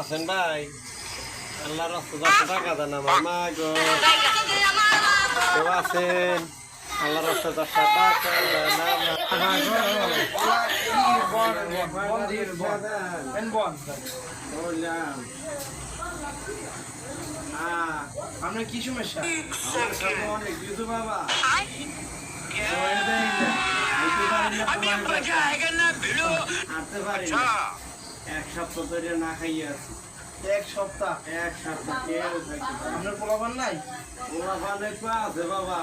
আছেন ভাই আল্লাহর রাস্তা টাকা দেন আমার মা গো কেউ আছেন আল্লাহর রাস্তা টাকা আপনার কি সমস্যা? অনেক কিছু বাবা আনতে পারি না। এক সপ্তাহ ধরে না খাইয়ে আছি। এক সপ্তাহ কেউ থাকি না। আপনার পোলাপান নাই? পোলাপান একটু আছে বাবা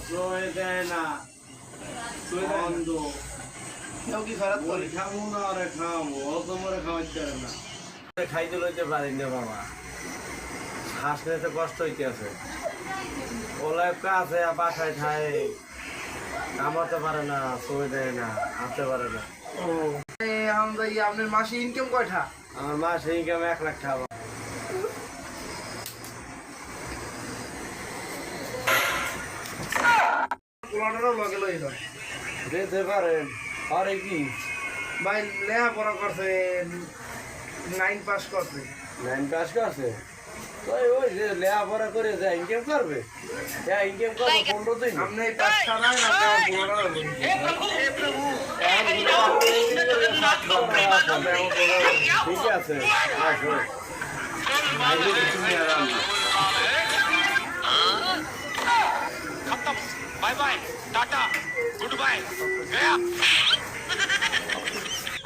সয়ে দেয় না বন্ধ কেউ কি খারাপ করে? খাবো না আরে খাবো ও তোমারে খাওয়াইতে পারে না খাইতে লইতে পারি না বাবা শ্বাস নিতে কষ্ট হইতে আছে ওলা আছে বাসায় খায় কামাতে পারে না সয়ে দেয় না আনতে পারে না আপনার মাসে ইনকাম কয়টা? আমার মাসে ইনকাম 1 লাখ টাকা পোলাটারও লগে লই দাও দিতে পারেন আরে কি ভাই লেখাপড়া করছে 9 পাস করছে 9 পাস করছে তো ওই যে লেখাপড়া করে যায় ইনকাম করবে ইনকাম করবে 15 দিন আপনি এই পাস ছাড়াই না পোলাটারও ঠিক আছে আসো खत्म bye bye tata goodbye गया